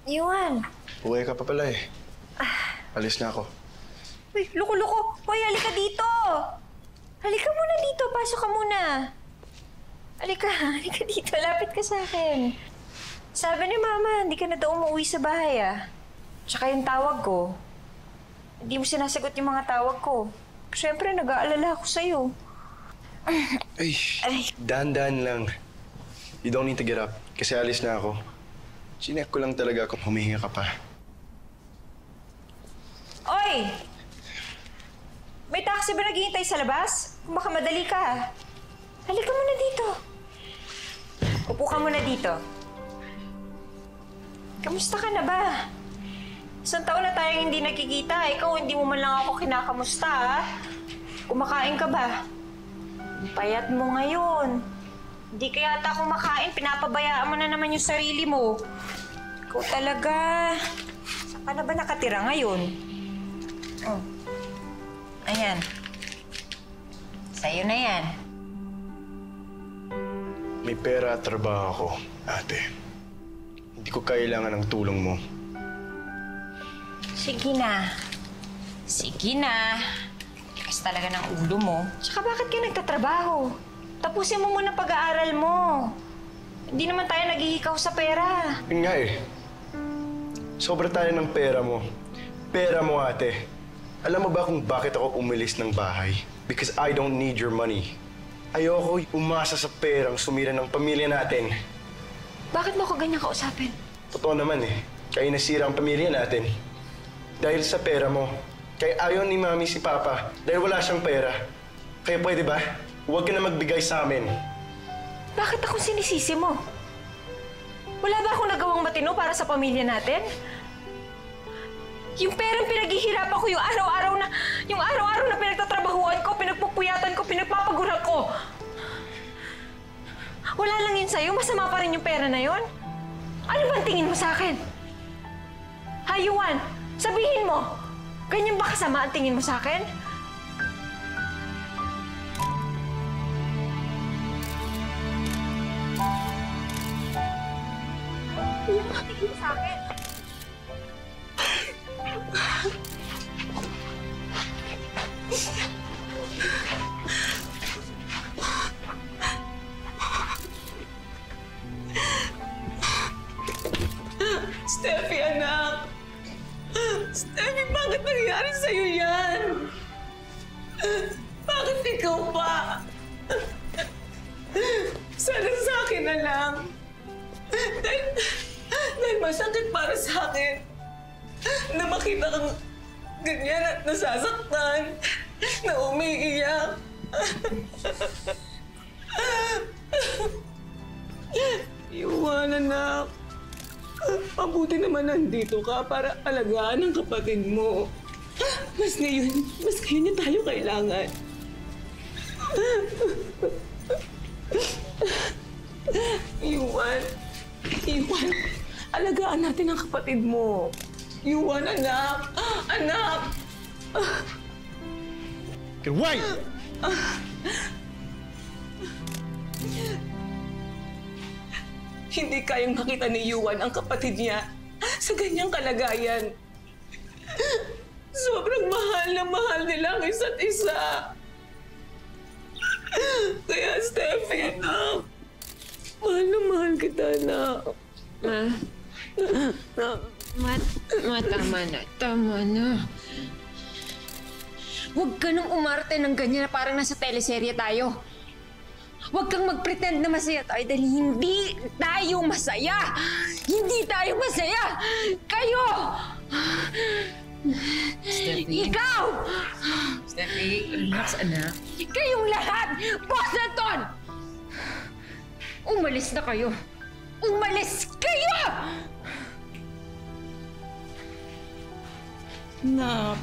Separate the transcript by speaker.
Speaker 1: Yuan.
Speaker 2: Uwi ka pa pala eh. Alis na ako.
Speaker 1: Uy, loko-loko. Hoy, halika dito. Halika muna dito. Pasok ka muna. Halika dito. Lapit ka sa akin. Sabi ni Mama, hindi ka na daw umuwi sa bahay Tsaka yung tawag ko. Hindi mo sinasagot yung mga tawag ko. Siyempre, nag-aalala ako sa'yo.
Speaker 2: Ay, dahan-dahan lang. You don't need to get up. Kasi alis na ako. Chinek ko lang talaga kung humihinga ka pa.
Speaker 1: Oy! May taxi ba naghihintay sa labas? Kung baka madali ka. Halika muna dito. Upo ka muna dito. Kamusta ka na ba? Isang taon na tayong hindi nakikita. Ikaw, hindi mo man lang ako kinakamusta, Kumakain ka ba? Payat mo ngayon. Hindi ka yata kumakain. Pinapabayaan mo na naman yung sarili mo. Ikaw talaga. Saan ka na ba nakatira ngayon? Oh. Ayan. Sa'yo na yan.
Speaker 2: May pera at trabaho ako, ate. Hindi ko kailangan ng tulong mo.
Speaker 1: Sige na. Sige na. Tikas talaga ng ulo mo. Tsaka bakit ka nagtatrabaho? Tapusin mo muna pag-aaral mo. Hindi naman tayo naghihikaw sa pera.
Speaker 2: Yun nga eh. Sobra tayo ng pera mo. Pera mo, ate. Alam mo ba kung bakit ako umalis ng bahay? Because I don't need your money. Ayoko umasa sa perang sumira ng pamilya natin.
Speaker 1: Bakit mo ako ganyan kausapin?
Speaker 2: Totoo naman eh. Kaya nasira ang pamilya natin. Dahil sa pera mo. Kaya ayaw ni Mami si Papa dahil wala siyang pera. Kaya pwede ba? Huwag ka na magbigay sa amin.
Speaker 1: Bakit ako sinisisi mo? Wala ba akong nagawang matino para sa pamilya natin? Yung perang pinaghihirapan ko, yung araw-araw na pinagtatrabahuan ko, pinagpupuyatan ko, pinagpapaguran ko. Wala lang yun sa'yo, masama pa rin yung pera na yun. Ano bang tingin mo sa akin? Ha, Yuan, sabihin mo, ganyan ba kasama ang tingin mo sa akin? Ganyan ba ang tingin mo sa akin?
Speaker 3: Steffi, anak! Steffi, bakit nangyari sa'yo yan? Bakit ikaw pa? Sana sa akin na lang. Dahil masakit para sa akin na makita kang ganyan at nasasaktan, na umiiyak. Yuan, anak. Mabuti naman nandito ka para alagaan ang kapatid mo. Mas ngayon niya tayo kailangan. Yuan, alagaan natin ang kapatid mo. Yuan, anak! Anak!
Speaker 2: Why?
Speaker 3: Hindi kayang makita ni Yuan ang kapatid niya sa ganyang kalagayan. Sobrang mahal na mahal nila ang isa't isa. Kaya, Steffi, anak, mahal na mahal kita, anak.
Speaker 1: Tama na. Tama na. Huwag ka nang umarte ng ganyan na parang nasa teleserye tayo. Huwag kang mag-pretend na masaya tayo dahil hindi tayo masaya! Hindi tayo masaya! Kayo!
Speaker 4: Steffi.
Speaker 1: Ikaw!
Speaker 4: Steffi, relax, anak.
Speaker 1: Kayong lahat! Boss Anton! Umalis na kayo! Umalis kayo!
Speaker 3: Nak,